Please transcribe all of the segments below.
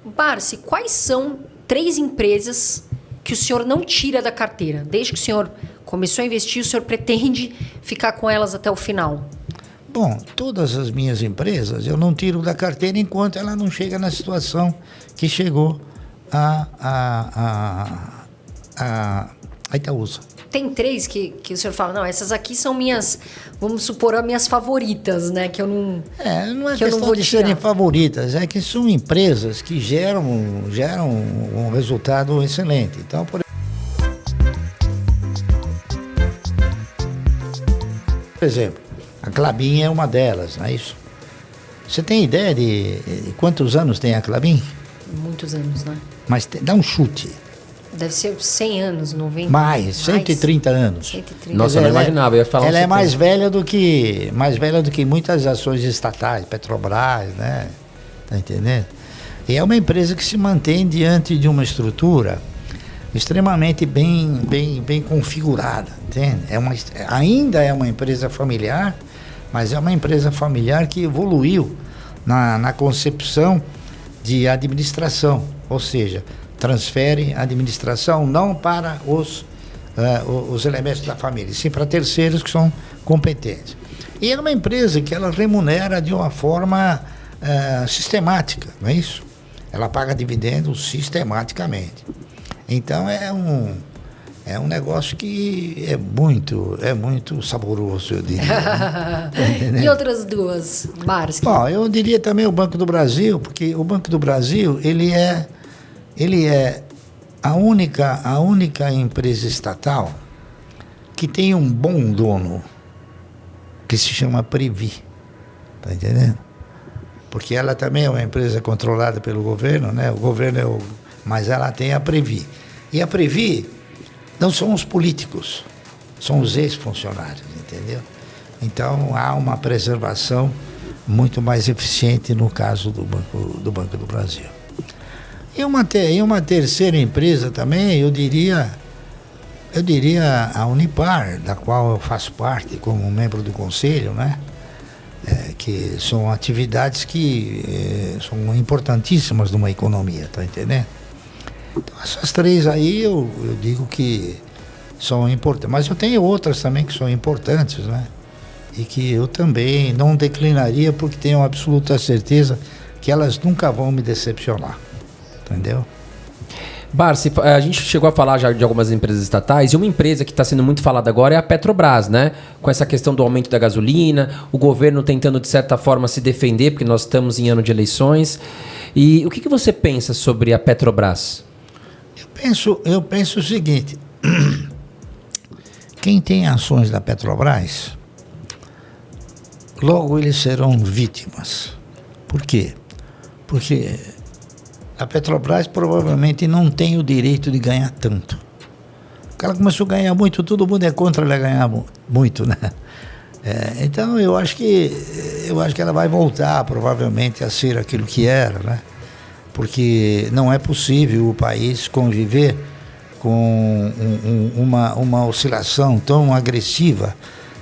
Barsi, quais são 3 empresas que o senhor não tira da carteira? Desde que o senhor começou a investir, o senhor pretende ficar com elas até o final? Bom, todas as minhas empresas eu não tiro da carteira enquanto ela não chega na situação que chegou a Itaúsa. Tem 3 que o senhor fala, não, essas aqui são minhas, vamos supor, as minhas favoritas, né? Que eu não. Não é que eu não questão vou de tirar. serem favoritas, é que são empresas que geram um resultado excelente. Então, por exemplo, a Klabin é uma delas, não é isso? Você tem ideia de quantos anos tem a Klabin? Muitos anos, né? Mas dá um chute. Deve ser 100 anos, 90. Mais, 130 anos. 130. Nossa, eu não imaginava, eu ia falar Ela um é mais 70. velha do que muitas ações estatais, Petrobras, né? Tá entendendo? E é uma empresa que se mantém diante de uma estrutura extremamente bem configurada, entende? Ainda é uma empresa familiar, mas é uma empresa familiar que evoluiu na concepção de administração, ou seja, transfere a administração não para os elementos da família, sim para terceiros que são competentes. E é uma empresa que ela remunera de uma forma sistemática, não é isso? Ela paga dividendos sistematicamente. Então é um negócio que é muito saboroso, eu diria. Né? E outras 2, Barsi? Bom, eu diria também o Banco do Brasil, porque o Banco do Brasil, ele é a única empresa estatal que tem um bom dono, que se chama Previ. Tá entendendo? Porque ela também é uma empresa controlada pelo governo, né? O governo mas ela tem a Previ. E a Previ não são os políticos, são os ex-funcionários, entendeu? Então há uma preservação muito mais eficiente no caso do Banco do Brasil. E uma terceira empresa também, eu diria a Unipar, da qual eu faço parte como membro do conselho, né? Que são atividades que são importantíssimas numa economia, tá entendendo? Então essas 3 aí eu digo que são importantes, mas eu tenho outras também que são importantes, né? E que eu também não declinaria porque tenho absoluta certeza que elas nunca vão me decepcionar. Entendeu? Barsi, a gente chegou a falar já de algumas empresas estatais e uma empresa que está sendo muito falada agora é a Petrobras, né? Com essa questão do aumento da gasolina, o governo tentando de certa forma se defender, porque nós estamos em ano de eleições. E o que você pensa sobre a Petrobras? Eu penso o seguinte, quem tem ações da Petrobras, logo eles serão vítimas. Por quê? Porque a Petrobras provavelmente não tem o direito de ganhar tanto. Porque ela começou a ganhar muito, todo mundo é contra ela ganhar muito, né? Então eu acho que ela vai voltar provavelmente a ser aquilo que era, né? Porque não é possível o país conviver com uma oscilação tão agressiva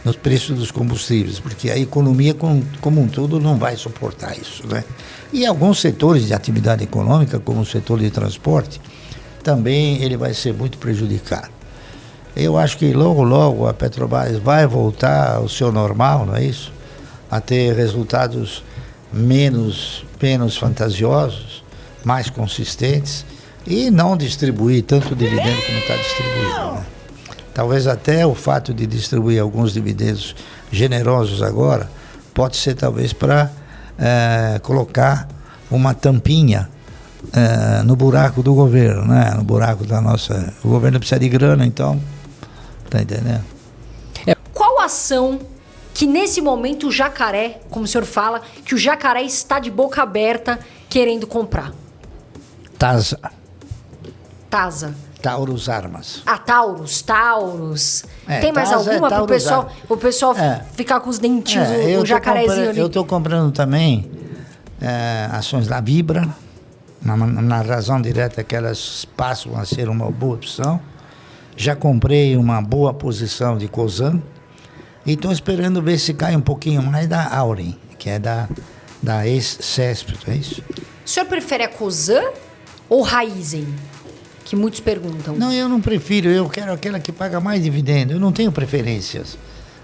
nos preços dos combustíveis, porque a economia como um todo não vai suportar isso, né? E alguns setores de atividade econômica, como o setor de transporte, também ele vai ser muito prejudicado. Eu acho que logo a Petrobras vai voltar ao seu normal, não é isso? A ter resultados menos fantasiosos, mais consistentes e não distribuir tanto dividendo como está distribuindo, né? Talvez até o fato de distribuir alguns dividendos generosos agora pode ser talvez para colocar uma tampinha no buraco do governo, né? No buraco da nossa... O governo precisa de grana, então... Tá entendendo? Qual ação que nesse momento o Jacaré, como o senhor fala, que o Jacaré está de boca aberta querendo comprar? TASA. Taurus Armas. Ah, Taurus. Tem mais TASA alguma para Taurus o pessoal ficar com os dentinhos, o jacarezinho ali? Eu estou comprando também ações da Vibra, na razão direta que elas passam a ser uma boa opção. Já comprei uma boa posição de Cosan e estou esperando ver se cai um pouquinho mais da Auren, que é da ex-CESP, é isso? O senhor prefere a Cosan ou Raízen? Que muitos perguntam. Não, eu não prefiro, eu quero aquela que paga mais dividendo, eu não tenho preferências.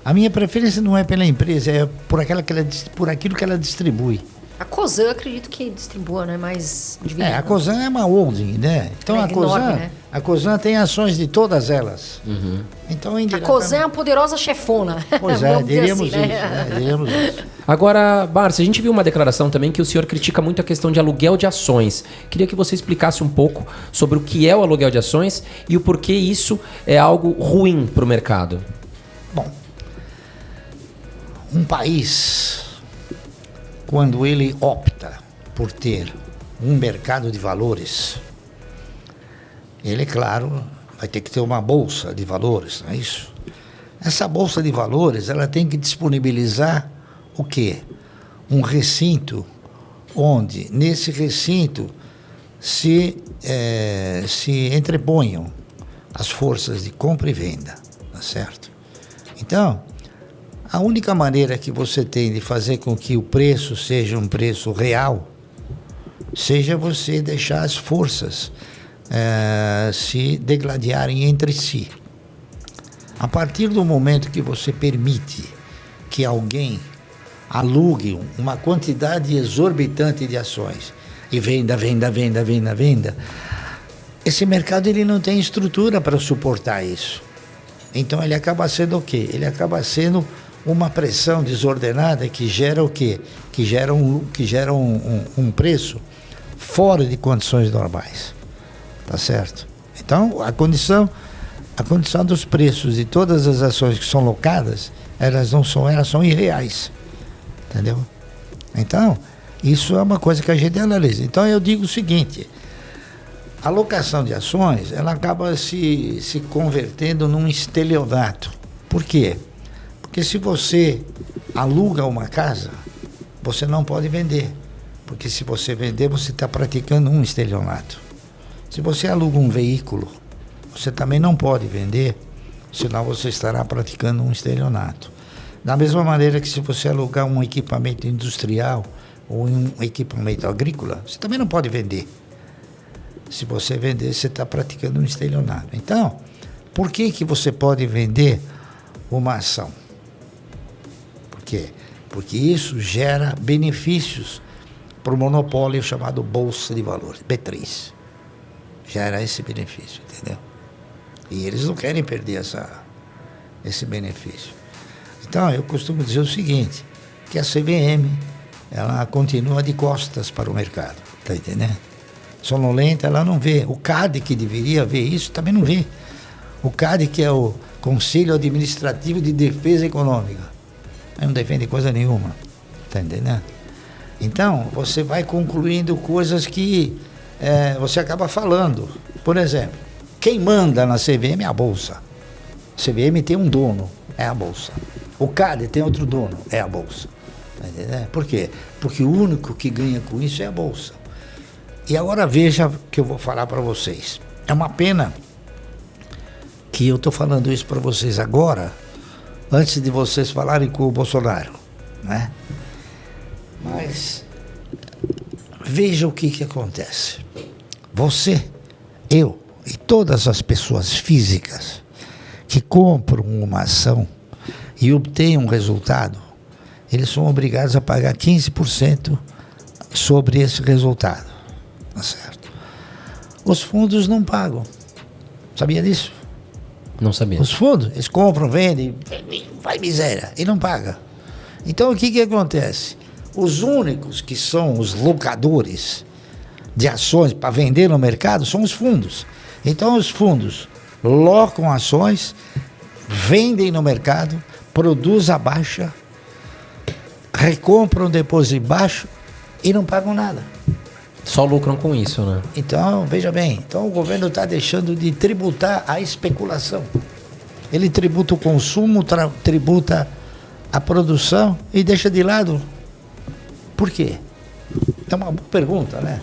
A minha preferência não é pela empresa, é por aquilo que ela distribui. A Cosan, acredito que distribua, né? Mais dividendo. A Cosan é uma holding, né? Então É a Cosan, enorme, né? a Cosan tem ações de todas elas. Então, A Cosan é a poderosa chefona. Pois é, Vamos dizer diríamos assim, isso, né? Diríamos isso. Agora, Márcia, a gente viu uma declaração também que o senhor critica muito a questão de aluguel de ações. Queria que você explicasse um pouco sobre o que é o aluguel de ações e o porquê isso é algo ruim para o mercado. Bom, um país, quando ele opta por ter um mercado de valores, ele, claro, vai ter que ter uma bolsa de valores, não é isso? Essa bolsa de valores, ela tem que disponibilizar o quê? Um recinto onde, nesse recinto, se entreponham as forças de compra e venda, tá certo? Então, a única maneira que você tem de fazer com que o preço seja um preço real, seja você deixar as forças se degladiarem entre si. A partir do momento que você permite que alguém alugue uma quantidade exorbitante de ações e venda, esse mercado ele não tem estrutura para suportar isso. Então ele acaba sendo o quê? Ele acaba sendo uma pressão desordenada que gera o quê? Que gera um preço fora de condições normais. Tá certo? Então, a condição dos preços de todas as ações que são locadas, elas são irreais. Entendeu? Então, isso é uma coisa que a gente analisa. Então, eu digo o seguinte: a locação de ações, ela acaba se convertendo num estelionato. Por quê? Porque se você aluga uma casa, você não pode vender. Porque se você vender, você está praticando um estelionato. Se você aluga um veículo, você também não pode vender, senão você estará praticando um estelionato. Da mesma maneira que se você alugar um equipamento industrial ou um equipamento agrícola, você também não pode vender. Se você vender, você está praticando um estelionato. Então, por que você pode vender uma ação? Por quê? Porque isso gera benefícios para o monopólio chamado Bolsa de Valores, B3. Gera esse benefício, entendeu? E eles não querem perder esse benefício. Então, eu costumo dizer o seguinte, que a CVM, ela continua de costas para o mercado, tá entendendo? Sonolenta, ela não vê. O CAD, que deveria ver isso, também não vê. O CAD, que é o Conselho Administrativo de Defesa Econômica, não defende coisa nenhuma, tá entendendo? Então, você vai concluindo coisas que você acaba falando. Por exemplo, quem manda na CVM é a Bolsa. A CVM tem um dono, é a Bolsa. O CAD tem outro dono, é a Bolsa. Tá entendendo? Por quê? Porque o único que ganha com isso é a Bolsa. E agora veja o que eu vou falar para vocês. É uma pena que eu estou falando isso para vocês agora, antes de vocês falarem com o Bolsonaro, né? Mas veja o que acontece. Você, eu e todas as pessoas físicas que compram uma ação e obtêm um resultado, eles são obrigados a pagar 15% sobre esse resultado. Tá certo? Os fundos não pagam. Sabia disso? Não sabia. Os fundos, eles compram, vendem, vai miséria, e não paga. Então o que acontece? Os únicos que são os locadores de ações para vender no mercado são os fundos. Então os fundos locam ações, vendem no mercado, produzem a baixa, recompram depois de baixo e não pagam nada. Só lucram com isso, né? Então, veja bem, então o governo está deixando de tributar a especulação. Ele tributa o consumo, tributa a produção e deixa de lado. Por quê? É uma boa pergunta, né?